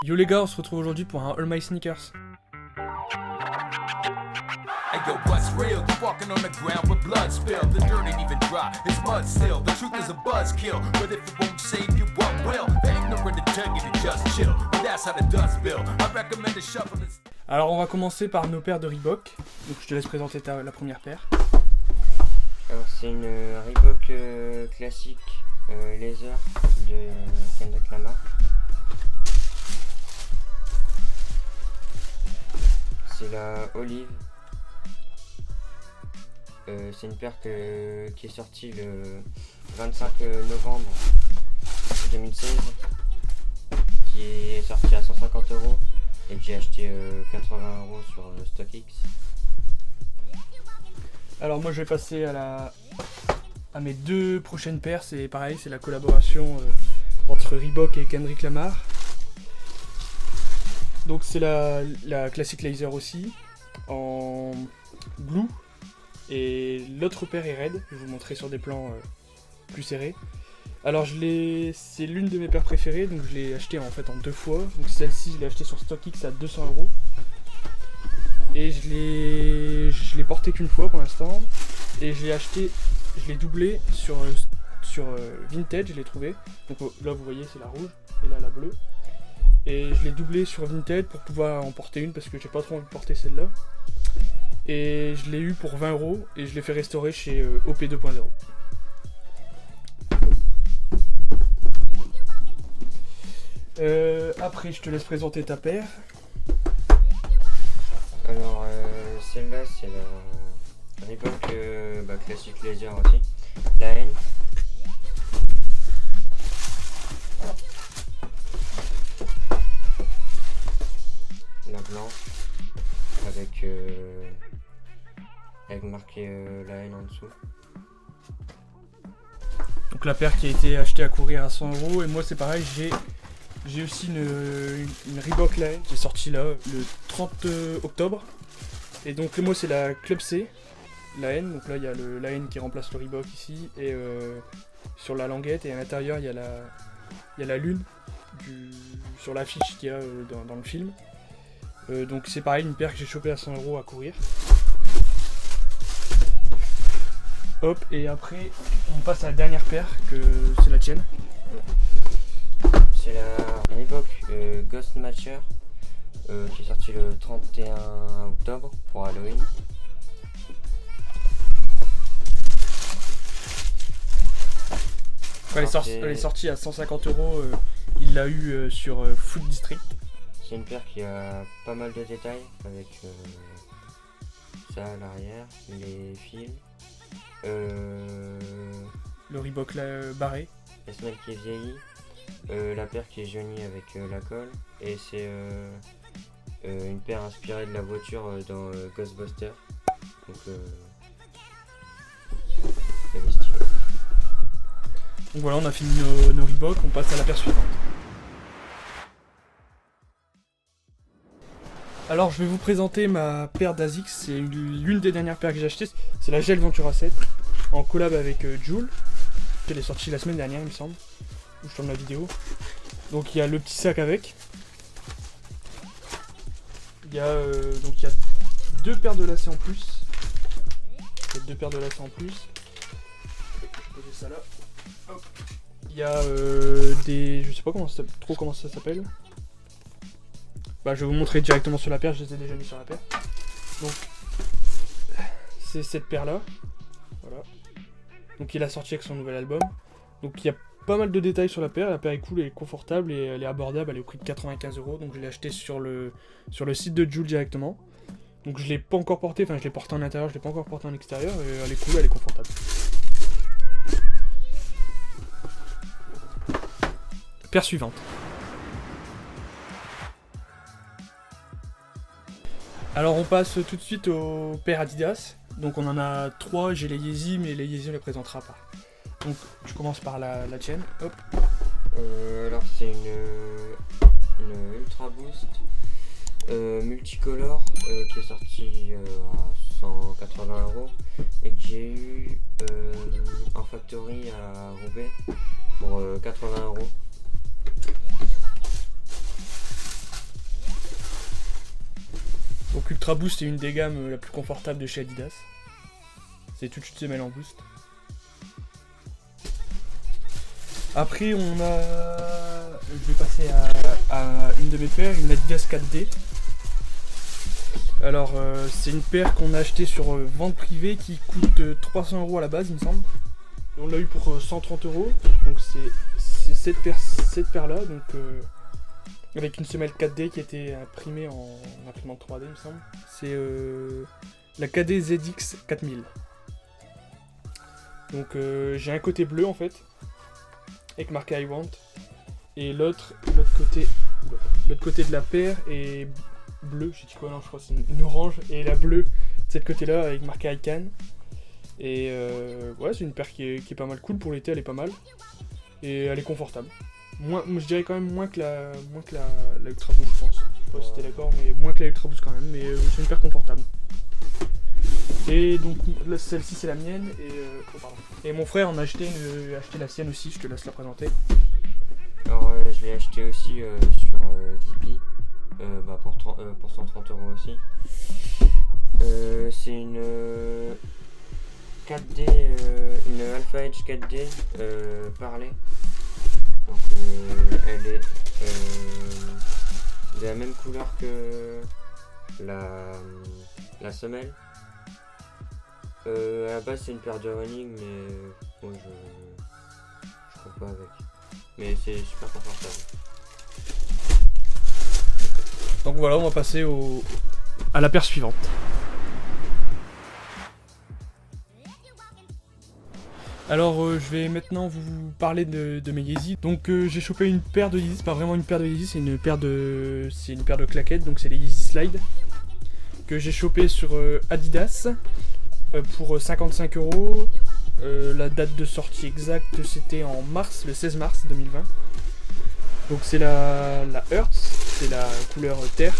Yo les gars, on se retrouve aujourd'hui pour un All My Sneakers. Hey yo, what's real? You walking on the ground with blood spilled. The dirt ain't even dry, it's mud still. The truth is a buzzkill, but if it won't save you, what will? The ignorant and targeted just chill, but that's how the dust build. I recommend the shuffle. Alors on va commencer par nos paires de Reebok. Donc je te laisse présenter la première paire. Alors c'est une Reebok classique Laser de Kendrick Lamar. C'est la Olive. C'est une paire qui est sortie le 25 novembre 2016, qui est sortie à 150 € et que j'ai acheté 80 € sur StockX. Alors moi je vais passer à mes deux prochaines paires. C'est pareil, c'est la collaboration entre Reebok et Kendrick Lamar. Donc c'est la classique Laser aussi, en blue. Et l'autre paire est red, je vais vous montrer sur des plans plus serrés. Alors c'est l'une de mes paires préférées, donc je l'ai acheté en fait en deux fois. Donc celle-ci je l'ai achetée sur StockX à 200 €. Et je l'ai portée qu'une fois pour l'instant. Et je l'ai doublé sur Vintage, je l'ai trouvé. Donc là vous voyez c'est la rouge et là la bleue. Et je l'ai doublé sur Vinted pour pouvoir en porter une parce que j'ai pas trop envie de porter celle-là. Et je l'ai eu pour 20 € et je l'ai fait restaurer chez OP 2.0. Après je te laisse présenter ta paire. Alors celle-là c'est la Reebok classique Laser aussi, la N. La blanche avec marqué la N en dessous. Donc la paire qui a été achetée à courir à 100 € et moi c'est pareil, j'ai aussi une Reebok Line qui est sortie là le 30 octobre. Et donc moi c'est la Club C, la N, donc là il y a la N qui remplace le Reebok ici et sur la languette et à l'intérieur il y a la lune sur l'affiche qu'il y a dans le film. Donc c'est pareil, une paire que j'ai chopée à 100 € à courir. Hop, et après on passe à la dernière paire, que c'est la tienne. C'est la Reebok Ghost Matcher qui est sortie le 31 octobre pour Halloween. Elle est sortie à 150 €, il l'a eu sur Food District. C'est une paire qui a pas mal de détails avec ça à l'arrière, les fils, le Reebok barré. la semelle qui est vieillie, la paire qui est jaunie avec la colle, et c'est une paire inspirée de la voiture dans Ghostbusters. Donc elle est stylée. Donc voilà, on a fini nos Reebok, on passe à la paire suivante. Alors je vais vous présenter ma paire d'Asics, c'est l'une des dernières paires que j'ai achetées, c'est la Gel Ventura 7 en collab avec Joule. Elle est sortie la semaine dernière il me semble, où je tourne la vidéo. Donc il y a le petit sac avec. Il y a deux paires de lacets en plus. Je vais poser ça là. Hop. Il y a je sais pas trop comment ça s'appelle. Bah, je vais vous montrer directement sur la paire, je les ai déjà mis sur la paire. Donc, c'est cette paire là. Voilà. Donc, il a sorti avec son nouvel album. Donc, il y a pas mal de détails sur la paire. La paire est cool, elle est confortable et elle est abordable. Elle est au prix de 95 €. Donc, je l'ai acheté sur le site de Joule directement. Donc, je l'ai pas encore porté. Enfin, je l'ai porté en intérieur, je l'ai pas encore porté en extérieur. Et elle est cool, elle est confortable. Paire suivante. Alors on passe tout de suite aux paires Adidas. Donc on en a 3, j'ai les Yeezy, mais les Yeezy on les présentera pas. Donc je commence par la tienne. Hop. Alors c'est une Ultra Boost multicolore qui est sortie à 180 € et que j'ai eu en factory à Roubaix pour 80 €. Donc Ultra Boost est une des gammes la plus confortable de chez Adidas. C'est toute une semelle en boost. Après on a... Je vais passer à une de mes paires, une Adidas 4D. Alors c'est une paire qu'on a achetée sur vente privée qui coûte 300 € à la base il me semble. Et on l'a eu pour 130 €. Donc c'est cette paire là. Donc avec une semelle 4D qui a été imprimée en imprimante 3D il me semble. C'est la KD ZX 4000. Donc j'ai un côté bleu en fait, avec marqué I Want, et l'autre côté de la paire est bleu, j'ai dit quoi, non je crois que c'est une orange, et la bleue de cette côté là avec marqué I Can. Et ouais, c'est une paire qui est pas mal cool pour l'été, elle est pas mal, et elle est confortable. Moi je dirais quand même moins que la Ultra Boost, je pense. Je sais pas si t'es d'accord, mais moins que la Ultra Boost quand même, mais c'est une paire confortable. Et donc celle-ci c'est la mienne, et mon frère en a acheté la sienne aussi, je te laisse la présenter. Alors je l'ai acheté aussi sur VP pour 130 € aussi. C'est une 4D, une Alpha Edge 4D parlée. Donc elle est de la même couleur que la semelle. À la base c'est une paire de running, mais moi je cours pas avec. Mais c'est super confortable. Donc voilà, on va passer à la paire suivante. Alors je vais maintenant vous parler de mes Yeezy. Donc j'ai chopé une paire de Yeezy, c'est pas vraiment une paire de Yeezy, c'est une paire de claquettes, donc c'est les Yeezy Slide que j'ai chopé sur Adidas pour 55 €. La date de sortie exacte c'était en mars, le 16 mars 2020. Donc c'est la Earth, c'est la couleur terre.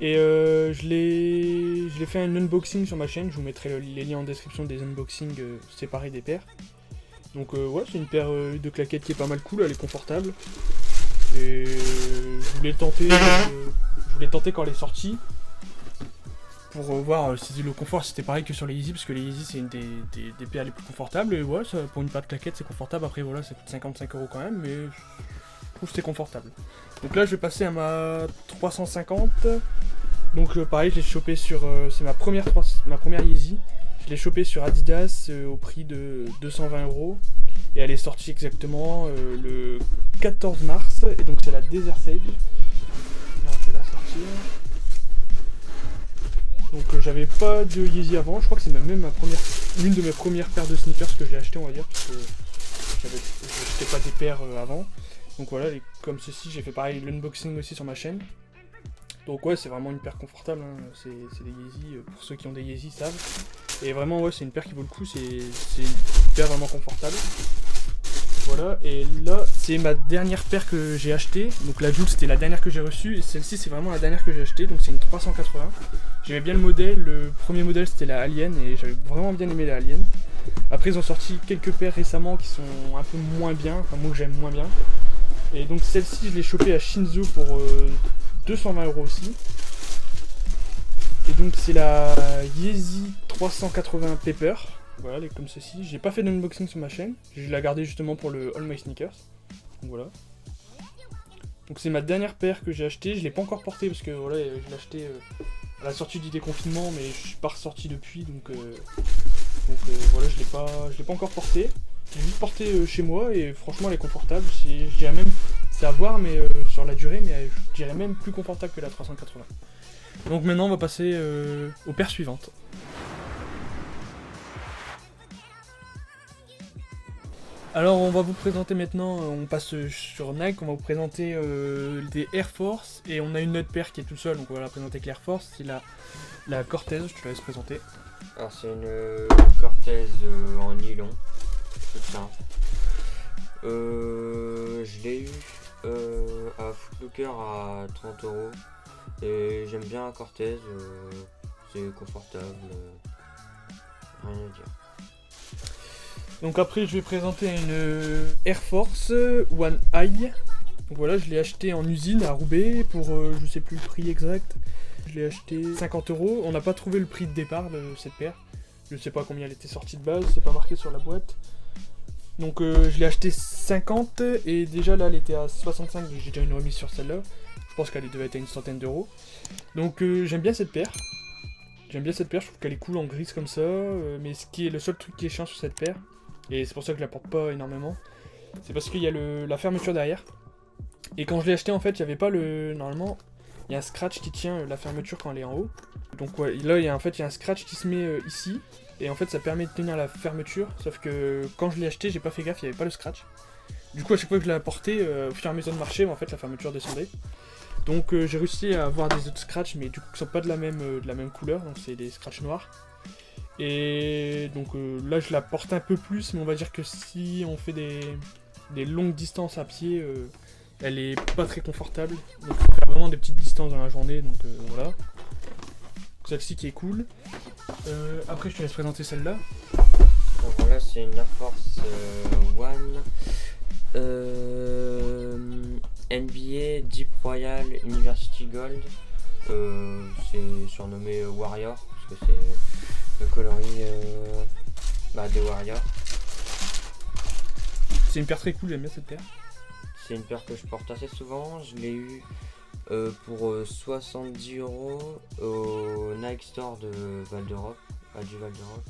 Et je l'ai fait un unboxing sur ma chaîne, je vous mettrai les liens en description des unboxings séparés des paires. Donc ouais, c'est une paire de claquettes qui est pas mal cool, elle est confortable. Et je voulais tenter quand elle est sortie, pour voir si le confort c'était pareil que sur les Yeezy, parce que les Yeezy c'est une des paires les plus confortables. Et ouais, ça, pour une paire de claquettes c'est confortable. Après voilà, ça coûte 55 € quand même, mais je trouve que c'est confortable. Donc là je vais passer à ma 350. Donc pareil, je l'ai chopé sur... c'est ma première Yeezy. Je l'ai chopé sur Adidas au prix de 220 €. Et elle est sortie exactement le 14 mars. Et donc c'est la Desert Sage. Alors, je vais la sortir. Donc j'avais pas de Yeezy avant. Je crois que c'est même une de mes premières paires de sneakers que j'ai acheté, on va dire. Parce que j'achetais pas des paires avant. Donc voilà, comme ceci, j'ai fait pareil l'unboxing aussi sur ma chaîne. Donc ouais, c'est vraiment une paire confortable, hein. C'est des Yeezy, pour ceux qui ont des Yeezy savent. Et vraiment ouais, c'est une paire qui vaut le coup, c'est une paire vraiment confortable. Voilà, et là c'est ma dernière paire que j'ai achetée. Donc la Joule c'était la dernière que j'ai reçue, et celle-ci c'est vraiment la dernière que j'ai achetée, donc c'est une 380. J'aimais bien le modèle, le premier modèle c'était la Alien, et j'avais vraiment bien aimé la Alien. Après ils ont sorti quelques paires récemment qui sont un peu moins bien, enfin moi que j'aime moins bien. Et donc celle-ci je l'ai chopée à Shinzo pour 220 € aussi. Et donc c'est la Yeezy 380 Pepper. Voilà, elle est comme ceci. J'ai pas fait d'unboxing sur ma chaîne. Je l'ai gardé justement pour le All My Sneakers. Donc voilà. Donc c'est ma dernière paire que j'ai achetée. Je l'ai pas encore portée parce que voilà, je l'ai achetée à la sortie du déconfinement, mais je suis pas ressorti depuis. Donc voilà, je l'ai pas encore portée. Je l'ai juste portée chez moi et franchement elle est confortable. Je dirais même, c'est à voir, mais sur la durée, mais je dirais même plus confortable que la 380. Donc maintenant on va passer aux paires suivantes. Alors on va vous présenter maintenant, on passe sur Nike, on va vous présenter des Air Force, et on a une autre paire qui est tout seul, donc on va la présenter avec l'Air Force, c'est la Cortez, je te laisse présenter. Alors c'est une Cortez en nylon, tout simple. Je l'ai eu à Footlocker à 30 €, et j'aime bien la Cortez, c'est confortable, rien à dire. Donc après je vais présenter une Air Force One Eye. Donc voilà, je l'ai acheté en usine à Roubaix pour je sais plus le prix exact. Je l'ai acheté 50 €. On n'a pas trouvé le prix de départ de cette paire. Je sais pas combien elle était sortie de base, c'est pas marqué sur la boîte. Donc je l'ai acheté 50 et déjà là elle était à 65, donc j'ai déjà une remise sur celle-là. Je pense qu'elle devait être à une centaine d'euros. Donc j'aime bien cette paire. Je trouve qu'elle est cool en grise comme ça. Mais le seul truc qui est chiant sur cette paire, et c'est pour ça que je la porte pas énormément, c'est parce qu'il y a la fermeture derrière. Et quand je l'ai acheté en fait, il n'y avait pas normalement, il y a un scratch qui tient la fermeture quand elle est en haut. Donc ouais, là il y a un scratch qui se met ici. Et en fait ça permet de tenir la fermeture. Sauf que quand je l'ai acheté, j'ai pas fait gaffe, il n'y avait pas le scratch. Du coup à chaque fois que je l'ai porté, au fur et à mesure de marcher, en fait la fermeture descendait. Donc j'ai réussi à avoir des autres scratchs, mais du coup qui sont pas de la même couleur, donc c'est des scratchs noirs. Et donc là je la porte un peu plus, mais on va dire que si on fait des longues distances à pied, elle est pas très confortable. Donc il faut faire vraiment des petites distances dans la journée, donc voilà. Celle-ci qui est cool. Après je te laisse présenter celle-là. Donc là c'est une Air Force One NBA Deep Royal University Gold. C'est surnommé Warrior parce que c'est le coloris des Warriors. C'est une paire très cool, j'aime bien cette paire. C'est une paire que je porte assez souvent. Je l'ai eu pour 70 € au Nike Store de Val d'Europe, du Val d'Europe,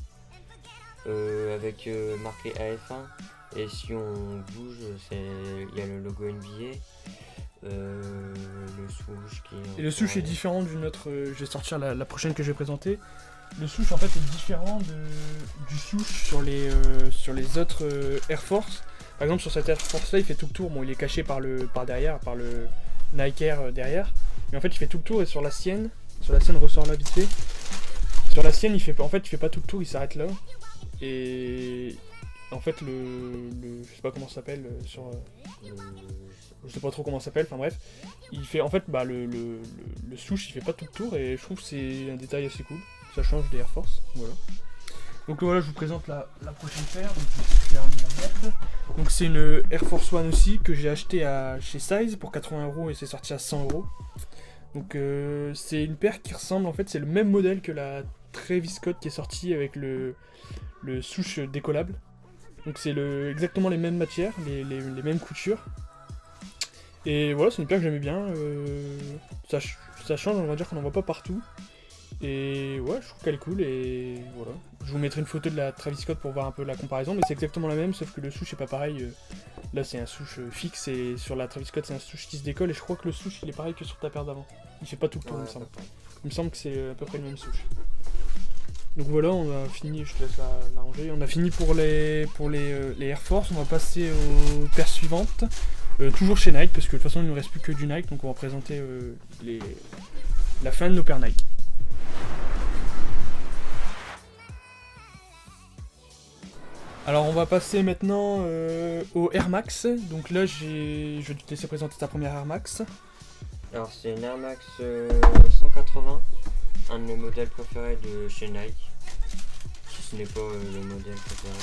avec marqué AF1. Et si on bouge, il y a le logo NBA, le swoosh qui est... Et le swoosh est différent d'une autre, je vais sortir la prochaine que je vais présenter. Le swoosh en fait est différent du swoosh sur les autres Air Force. Par exemple sur cette Air Force là il fait tout le tour, bon il est caché par derrière, par le Nike Air derrière. Mais en fait il fait tout le tour et sur la sienne ressort là vite fait. Sur la sienne il fait pas tout le tour, il s'arrête là. Et... En fait, je sais pas comment ça s'appelle je sais pas trop comment ça s'appelle, enfin bref, il fait en fait le swoosh il fait pas tout le tour et je trouve que c'est un détail assez cool, ça change des Air Force, voilà. Donc voilà, je vous présente la prochaine paire, donc je vais remettre la boîte. Donc c'est une Air Force One aussi que j'ai acheté chez Size pour 80 € et c'est sorti à 100 €. Donc c'est une paire qui ressemble, en fait c'est le même modèle que la Travis Scott qui est sortie avec le swoosh décollable. Donc c'est exactement les mêmes matières, les mêmes coutures. Et voilà, c'est une paire que j'aimais bien. Ça change, on va dire qu'on n'en voit pas partout. Et ouais, je trouve qu'elle est cool et voilà. Je vous mettrai une photo de la Travis Scott pour voir un peu la comparaison, mais c'est exactement la même, sauf que le swoosh est pas pareil. Là c'est un swoosh fixe et sur la Travis Scott c'est un swoosh qui se décolle et je crois que le swoosh il est pareil que sur ta paire d'avant. Il fait pas tout le tour, il me semble. Il me semble que c'est à peu près le même swoosh. Donc voilà, on a fini, je te laisse la ranger. On a fini pour les Air Force, on va passer aux paires suivantes. Toujours chez Nike, parce que de toute façon il ne nous reste plus que du Nike, donc on va présenter la fin de nos paires Nike. Alors on va passer maintenant au Air Max. Donc là je vais te laisser présenter ta première Air Max. Alors c'est une Air Max 180. Un de mes modèles préférés de chez Nike, si ce n'est pas le modèle préféré.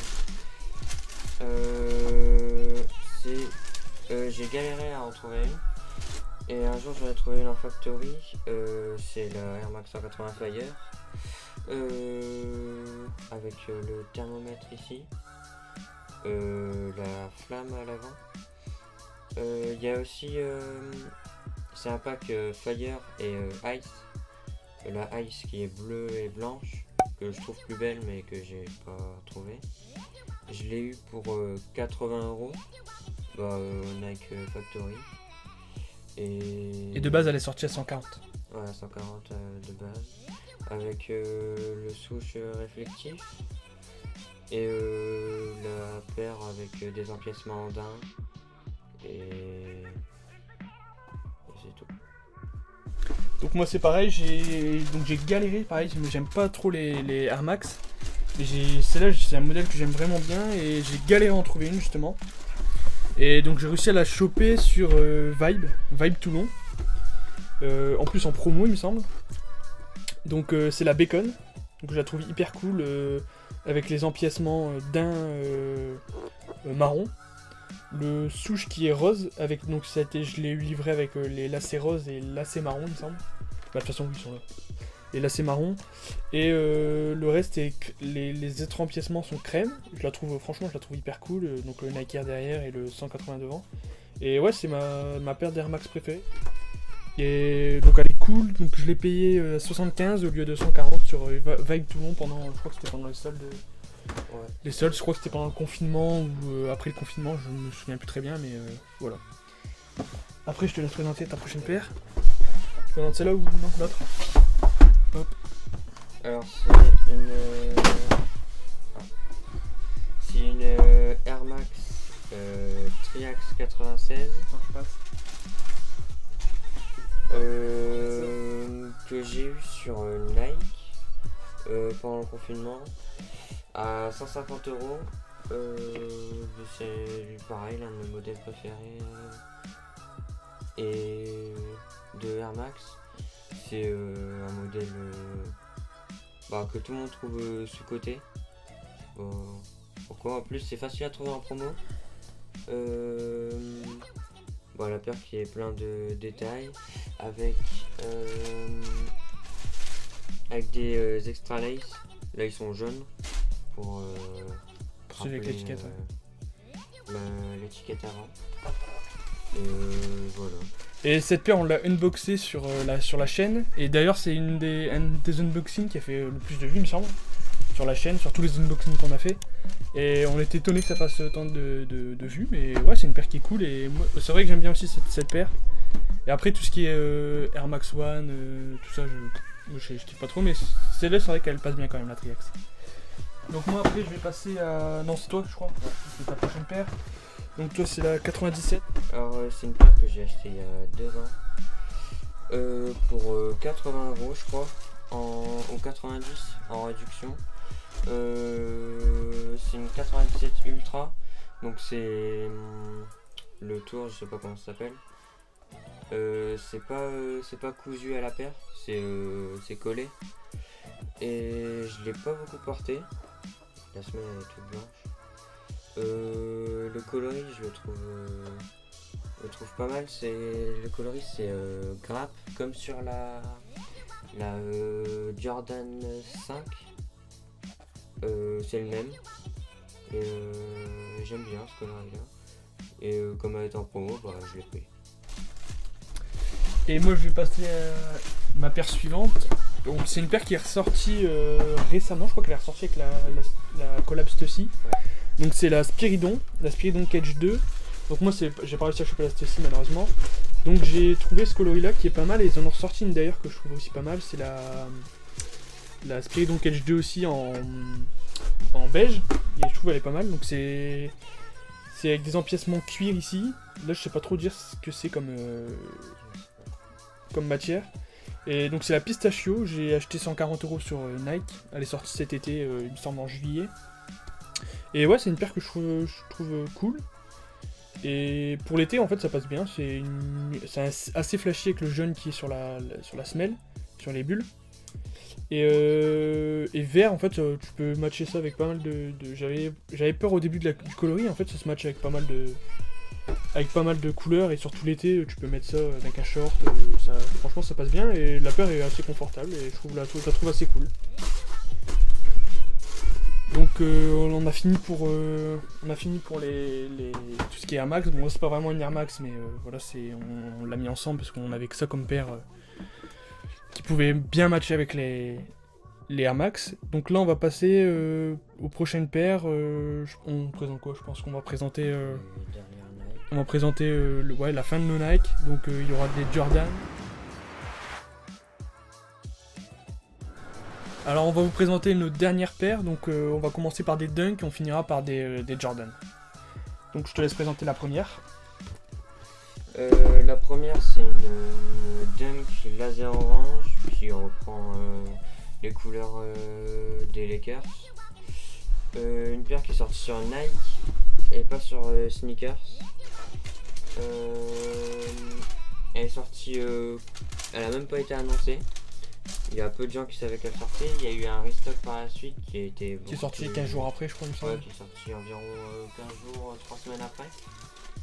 J'ai galéré à en trouver une et un jour j'en ai trouvé une en factory, c'est la Air Max 180 Fire avec le thermomètre ici, la flamme à l'avant. Il y a aussi, c'est un pack Fire et Ice. La Ice qui est bleue et blanche, que je trouve plus belle mais que j'ai pas trouvé. Je l'ai eu pour 80 €, Nike Factory. Et de base elle est sortie à 140. Ouais, 140 de base. Avec le swoosh réflectif. Et la paire avec des empiècements en daim. Et c'est tout. Donc moi c'est pareil, j'ai galéré, pareil, j'aime pas trop les Air Max. Mais celle-là c'est un modèle que j'aime vraiment bien et j'ai galéré à en trouver une justement. Et donc j'ai réussi à la choper sur Vibe Toulon. En plus en promo il me semble. Donc c'est la Bacon. Donc je la trouve hyper cool avec les empiècements daim marron. Le swoosh qui est rose, avec donc je l'ai eu livré avec les lacets roses et lacets marron il me semble. Bah, de toute façon, oui, ils sont là. Et là, c'est marron. Et le reste, les étrempiècements sont crème. Franchement, je la trouve hyper cool. Donc le Nike Air derrière et le 180 devant. Et ouais, c'est ma paire d'Air Max préférée. Et donc elle est cool. Donc je l'ai payé 75 au lieu de 140 sur Vibe Toulon pendant, je crois que c'était pendant les soldes. Ouais. Les soldes, je crois que c'était pendant le confinement ou après le confinement, je me souviens plus très bien, mais voilà. Après, je te laisse présenter ta prochaine paire. Tu présentes celle-là ou non, l'autre? Hop. Alors c'est une Air Max Triax 96 que j'ai eu sur Nike pendant le confinement à 150 €. C'est pareil, l'un de mes modèles préférés et de Air Max. C'est un modèle que tout le monde trouve sous-coté. Pourquoi? En plus, c'est facile à trouver en promo. La paire qui est plein de détails avec des extra lace. Là, ils sont jaunes pour celui avec l'étiquette. L'étiquette avant. Voilà. Et cette paire, on l'a unboxée sur la chaîne. Et d'ailleurs, c'est un des unboxings qui a fait le plus de vues, il me semble. Sur la chaîne, sur tous les unboxings qu'on a fait. Et on était étonné que ça fasse autant de vues. Mais ouais, c'est une paire qui est cool. Et moi, c'est vrai que j'aime bien aussi cette paire. Et après, tout ce qui est Air Max One, tout ça, je kiffe pas trop. Mais celle-là, c'est vrai qu'elle passe bien quand même, la Triax. Donc moi, après, je vais passer à... Non, c'est toi, je crois. Ouais, c'est ta prochaine paire. Donc toi, c'est la 97. Alors, c'est une paire que j'ai achetée il y a 2 ans. Pour 80 €, je crois. Ou 90 en réduction. C'est une 97 Ultra. Donc c'est le tour, je sais pas comment ça s'appelle. C'est pas cousu à la paire, c'est collé. Et je l'ai pas beaucoup porté. La semelle elle est toute blanche. Le coloris je le trouve pas mal. Le coloris c'est grappe comme sur la Jordan 5. C'est le même. Et j'aime bien ce coloris là. Et comme elle est en promo, je l'ai pris. Et moi je vais passer à ma paire suivante. Donc c'est une paire qui est ressortie récemment, je crois qu'elle est ressortie avec la collab Stussy. Ouais. Donc c'est la Spiridon Cage 2. Donc moi j'ai pas réussi à choper la Stussy malheureusement. Donc j'ai trouvé ce coloris là qui est pas mal et ils en ont ressorti une d'ailleurs que je trouve aussi pas mal. C'est la Spiridon Cage 2 aussi en beige. Et je trouve elle est pas mal. Donc c'est avec des empiècements cuir ici. Là je sais pas trop dire ce que c'est comme matière. Et donc c'est la Pistachio, j'ai acheté 140 € sur Nike, elle est sortie cet été, il me semble en juillet. Et ouais, c'est une paire que je trouve cool. Et pour l'été en fait ça passe bien, c'est assez flashy avec le jaune qui est sur la semelle, sur les bulles. Et vert en fait tu peux matcher ça avec pas mal de j'avais peur au début du coloris, en fait ça se match avec pas mal de couleurs et surtout l'été tu peux mettre ça avec un short, franchement ça passe bien et la paire est assez confortable et je la trouve assez cool. Donc on a fini pour les tout ce qui est Air Max. Bon là c'est pas vraiment une Air Max mais voilà on l'a mis ensemble parce qu'on avait que ça comme paire qui pouvait bien matcher avec les Air Max. Donc là on va passer aux prochaines paires. On présente quoi? Je pense qu'on va présenter la fin de nos Nike. Donc il y aura des Jordan. Alors on va vous présenter nos dernières paires. Donc on va commencer par des Dunk et on finira par des Jordan. Donc je te laisse présenter la première. La première c'est une Dunk laser orange qui reprend les couleurs des Lakers. Une paire qui est sortie sur Nike et pas sur Sneakers. Elle est sortie, elle a même pas été annoncée. Il y a peu de gens qui savaient qu'elle sortait. Il y a eu un restock par la suite qui a été. Qui est sorti 15 jours après, je crois. Ouais, qui est sorti environ 15 jours, 3 semaines après.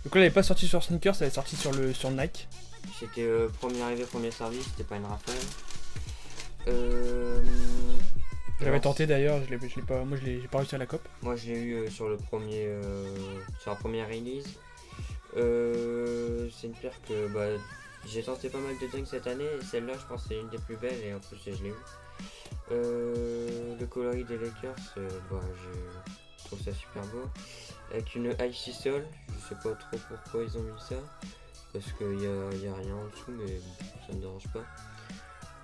Donc là, elle n'est pas sortie sur Sneakers, elle est sortie sur Nike. C'était premier arrivé, premier service, c'était pas une rafale. J'avais Alors, tenté d'ailleurs, je l'ai pas, moi j'ai pas réussi à la cop. Moi je l'ai eu sur la première release. C'est une paire que j'ai tenté pas mal de dunks cette année et celle-là je pense que c'est une des plus belles et en plus je l'ai eu. Le coloris des Lakers, je trouve ça super beau. Avec une Icy Sol, je sais pas trop pourquoi ils ont mis ça. Parce qu'il y a rien en dessous mais ça me dérange pas.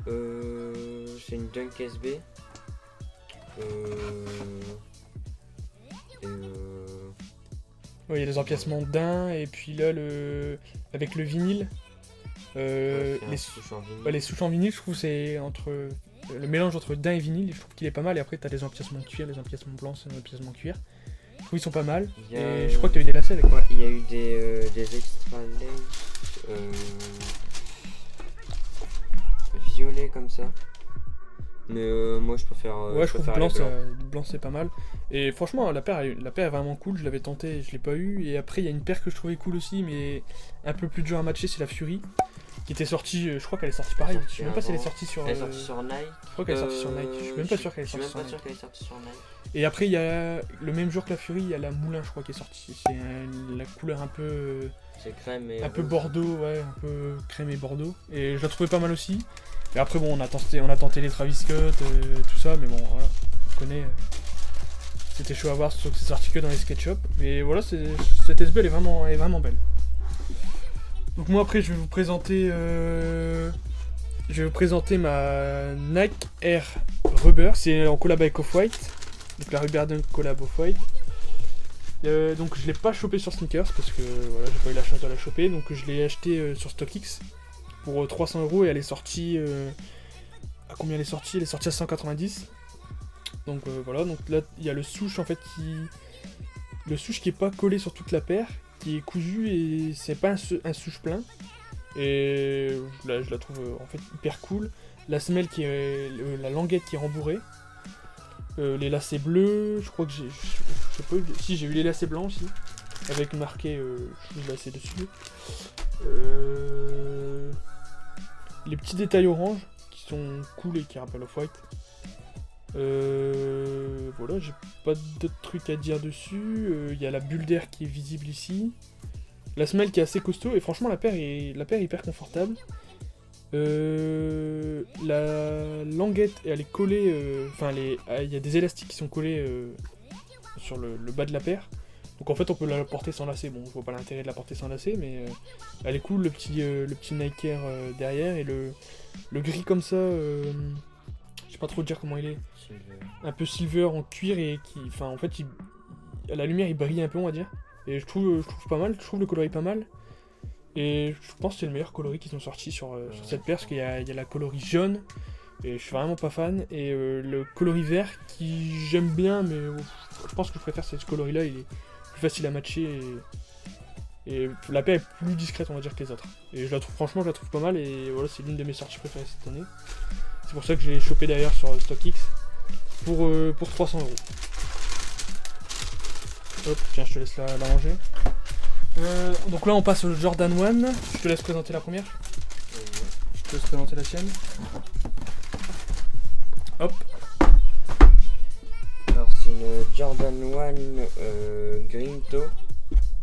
C'est une Dunk SB. Oui, il y a les empiècements d'un et puis là avec le vinyle. Les souches en vinyle, je trouve c'est le mélange entre daim et vinyle, je trouve qu'il est pas mal. Et après t'as les empiècements de cuir, les empiècements blancs, les empiècements cuir. Je trouve qu'ils sont pas mal. Et je crois que t'as eu des lacets avec. Ouais, il y a eu des extra lace violets comme ça. Mais moi je préfère. Ouais, je trouve blanc c'est pas mal. Et franchement, la paire est vraiment cool. Je l'avais tenté, je l'ai pas eu. Et après, il y a une paire que je trouvais cool aussi, mais un peu plus dur à matcher, c'est la Fury. Qui était sortie, je crois qu'elle est sortie pareil. Je sais même pas si elle est sortie sur. Elle est sortie sur Nike. Je crois qu'elle est sortie sur Nike. Je suis même pas sûr qu'elle est sortie sur Nike. Et après, il y a le même jour que la Fury, il y a la Moulin, je crois, qui est sortie. C'est la couleur un peu. C'est crème et. Un peu bordeaux, ouais, un peu crème et bordeaux. Et je la trouvais pas mal aussi. Et après, bon, on a tenté les Travis Scott, tout ça, mais bon, voilà, on connaît. C'était chaud à voir, sauf que c'est sorti que dans les SketchUp. Mais voilà, cette SB elle est vraiment belle. Donc moi après je vais vous présenter ma Nike Air Rubber. C'est en collab avec Off-White. Donc la Rubber Dunk collab Off-White. Donc je l'ai pas chopé sur Sneakers parce que voilà, j'ai pas eu la chance de la choper. Donc je l'ai acheté sur StockX pour 300 € et elle est sortie à combien elle est sortie? Elle est sortie à 190. Donc voilà, donc là il y a le souche en fait qui est pas collé sur toute la paire, qui est cousu et c'est pas un souche plein. Et je la trouve en fait hyper cool. La semelle la languette qui est rembourrée. Les lacets bleus, je crois que je sais pas, si j'ai eu les lacets blancs aussi, avec marqué shoes lacets dessus. Les petits détails orange qui sont cool et qui rappellent Off-White. Voilà, j'ai pas d'autres trucs à dire dessus. Il y a la bulle d'air qui est visible ici. La semelle qui est assez costaud et franchement la paire est hyper confortable. La languette elle est collée, il y a des élastiques qui sont collés sur le bas de la paire. Donc en fait on peut la porter sans lacet. Bon, je vois pas l'intérêt de la porter sans lacet, mais elle est cool, le petit Nike Air derrière et le gris comme ça. Je sais pas trop dire comment il est. Un peu silver en cuir et en fait à la lumière il brille un peu, on va dire. Et je trouve pas mal, je trouve le coloris pas mal. Et je pense que c'est le meilleur coloris qu'ils ont sorti sur cette paire, parce qu'il y a la coloris jaune et je suis vraiment pas fan. Et le coloris vert qui j'aime bien, mais je pense que je préfère ce coloris là, il est plus facile à matcher et la paire est plus discrète, on va dire, que les autres. Et franchement je la trouve pas mal et voilà, c'est l'une de mes sorties préférées cette année. C'est pour ça que je l'ai chopé d'ailleurs sur StockX pour 300 €. Hop, tiens, je te laisse la ranger. Donc là on passe au Jordan 1. Je te laisse présenter la première. Je te laisse présenter la sienne. Hop. Alors c'est une Jordan 1 Green Toe.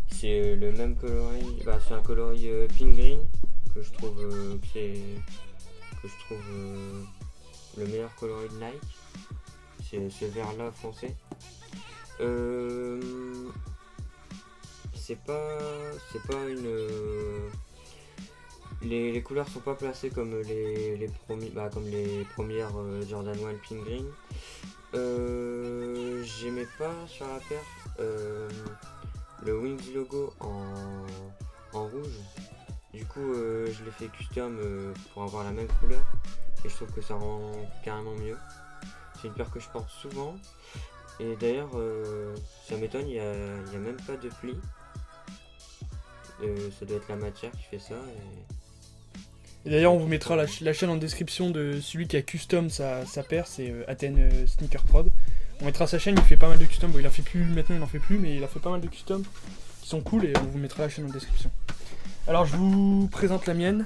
C'est le même coloris, c'est un coloris pink green que je trouve le meilleur coloris de Nike. C'est ce vert là foncé. C'est pas une. Les couleurs sont pas placées comme les premières Jordan 1 Pink Green. J'aimais pas sur la paire le Wings logo en rouge. Du coup je l'ai fait custom pour avoir la même couleur et je trouve que ça rend carrément mieux. C'est une paire que je porte souvent. Et d'ailleurs, ça m'étonne, il n'y a même pas de pli. Ça doit être la matière qui fait ça. Et d'ailleurs, on vous mettra la chaîne en description de celui qui a custom sa paire, c'est Athènes Sneaker Prod. On mettra sa chaîne, il fait pas mal de custom. Bon, il en fait plus maintenant, il en fait plus, mais il a fait pas mal de custom qui sont cool et on vous mettra la chaîne en description. Alors je vous présente la mienne.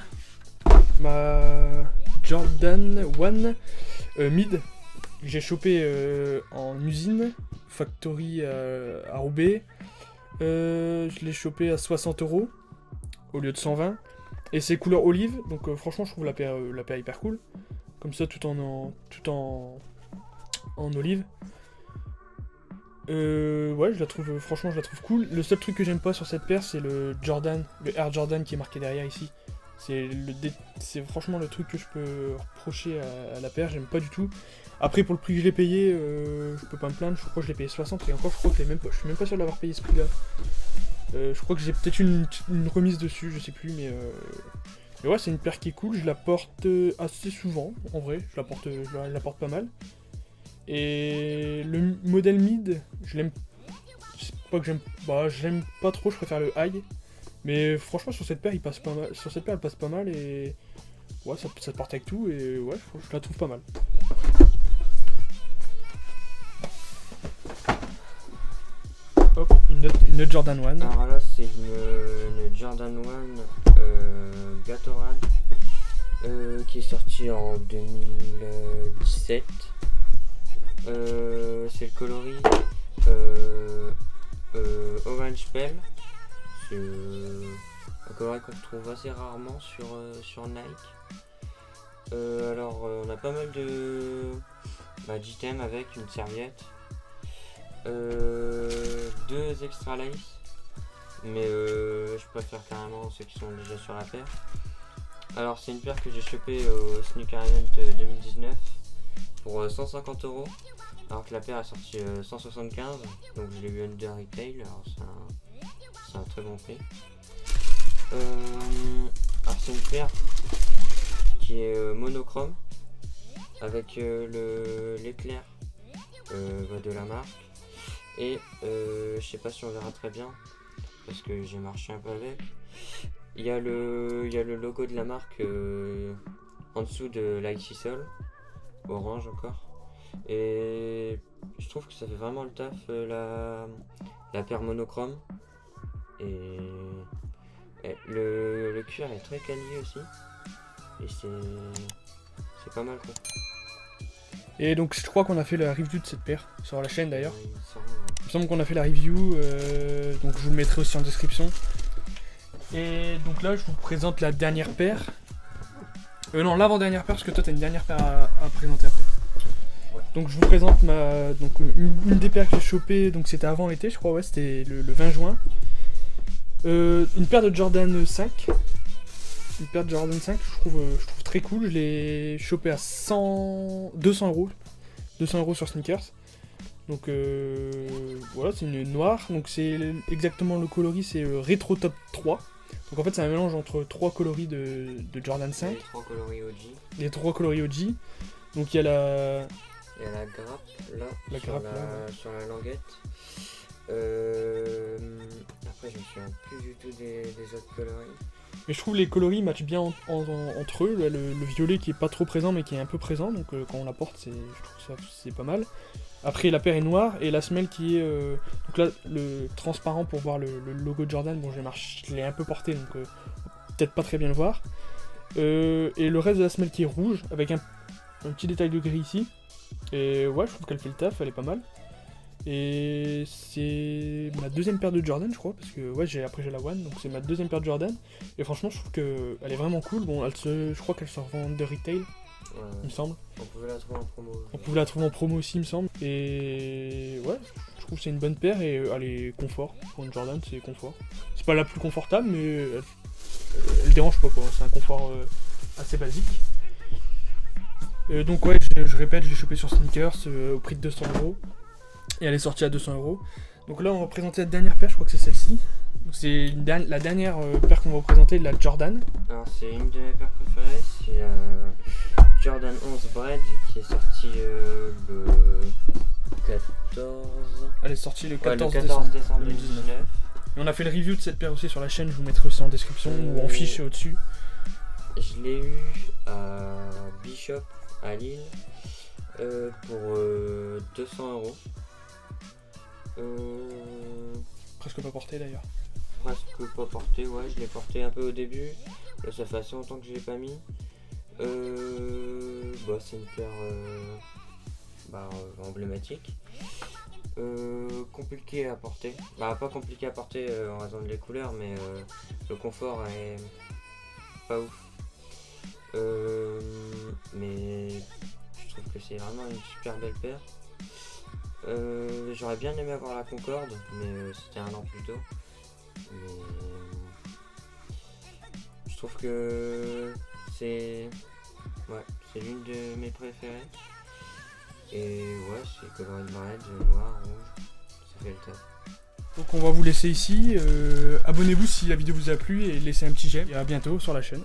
Ma Jordan 1 Mid. J'ai chopé en usine, factory à Roubaix. Je l'ai chopé à 60€ au lieu de 120. Et c'est couleur olive, donc franchement je trouve la paire hyper cool. Comme ça tout en olive. Ouais, franchement je la trouve cool. Le seul truc que j'aime pas sur cette paire, c'est le Air Jordan qui est marqué derrière ici. C'est franchement le truc que je peux reprocher à la paire, j'aime pas du tout. Après pour le prix que je l'ai payé, je peux pas me plaindre, je crois que je l'ai payé 60 et encore je crois que je suis même pas sûr d'avoir payé ce prix là. Je crois que j'ai peut-être une remise dessus, je sais plus, mais ouais, c'est une paire qui est cool, je la porte assez souvent, en vrai, je la porte pas mal. Et le modèle mid, je l'aime, c'est pas que j'aime pas trop, je préfère le high. Mais franchement sur cette paire il passe pas mal, elle passe pas mal et ouais, ça se porte avec tout et ouais, je la trouve pas mal. Hop, une autre Jordan 1. Alors là c'est une Jordan 1 Gatorade qui est sortie en 2017. C'est le coloris Orange Pale. C'est un coloris qu'on trouve assez rarement sur Nike. Alors on a pas mal d'items avec une serviette. 2 extra lace, mais je préfère carrément ceux qui sont déjà sur la paire. Alors c'est une paire que j'ai chopée au Sneaker Event 2019 pour 150€, alors que la paire est sortie 175, donc je l'ai eu under retail, alors c'est un très bon prix. Alors c'est une paire qui est monochrome avec l'éclair de la marque. Et je sais pas si on verra très bien parce que j'ai marché un peu avec. Il y a le logo de la marque en dessous de l'IC Sol, orange encore. Et je trouve que ça fait vraiment le taf la paire monochrome. Et le cuir est très quali aussi. Et c'est pas mal quoi. Et donc je crois qu'on a fait la review de cette paire sur la chaîne d'ailleurs. Il me semble qu'on a fait la review, donc je vous le mettrai aussi en description. Et donc là je vous présente la dernière paire. Non, l'avant-dernière paire, parce que toi t'as une dernière paire à présenter après. Donc je vous présente une des paires que j'ai chopées, donc c'était avant l'été je crois, ouais, c'était le 20 juin. Une paire de Jordan 5. Une paire de Jordan 5, je trouve très cool. Je l'ai chopé à 200€. 200€ sur Sneakers. Donc voilà, c'est une noire. Donc c'est exactement le coloris, c'est Retro Top 3. Donc en fait c'est un mélange entre 3 coloris de Jordan 5. Les 3 coloris OG. Les 3 coloris OG. Donc il y a la grappe là, sur la languette. Après je me souviens plus du tout des autres coloris. Mais je trouve les coloris matchent bien entre eux. Le violet qui est pas trop présent mais qui est un peu présent, donc quand on la porte, je trouve ça c'est pas mal. Après la paire est noire et la semelle qui est donc là le transparent pour voir le logo de Jordan. Bon, je l'ai un peu porté donc peut-être pas très bien le voir. Et le reste de la semelle qui est rouge avec un petit détail de gris ici. Et ouais, je trouve qu'elle fait le taf, elle est pas mal. Et c'est ma deuxième paire de Jordan je crois, parce que ouais, après j'ai la One, donc c'est ma deuxième paire de Jordan. Et franchement je trouve qu'elle est vraiment cool. Bon, je crois qu'elle se revend de retail, il me semble. On pouvait la trouver en promo. On pouvait la trouver en promo aussi il me semble. Et ouais, je trouve que c'est une bonne paire et elle est confort. Pour une Jordan c'est confort. C'est pas la plus confortable mais elle dérange pas quoi, c'est un confort assez basique. Donc ouais, je répète, je l'ai chopé sur Sneakers au prix de 200€. Et elle est sortie à 200€. Donc là on va présenter la dernière paire, je crois que c'est celle-ci. C'est la dernière paire qu'on va présenter, la Jordan. Alors c'est une de mes paires préférées, c'est Jordan 11 Bread qui est sortie le 14... Elle est sortie le 14 décembre 2019. Et on a fait le review de cette paire aussi sur la chaîne, je vous mettrai aussi en description ou en fiche au-dessus. Je l'ai eu à Bishop à Lille pour 200€. Presque pas porté d'ailleurs. presque pas porté, ouais, je l'ai porté un peu au début. Là, ça fait assez longtemps que je l'ai pas mis. C'est une paire emblématique. Compliqué à porter. Pas compliqué à porter en raison de les couleurs, mais le confort est pas ouf. Mais je trouve que c'est vraiment une super belle paire. J'aurais bien aimé avoir la Concorde, mais c'était un an plus tôt. Mais je trouve que c'est l'une de mes préférées. Et ouais, c'est coloré red, noir, rouge, ça fait le top. Donc on va vous laisser ici. Abonnez-vous si la vidéo vous a plu et laissez un petit j'aime. Et à bientôt sur la chaîne.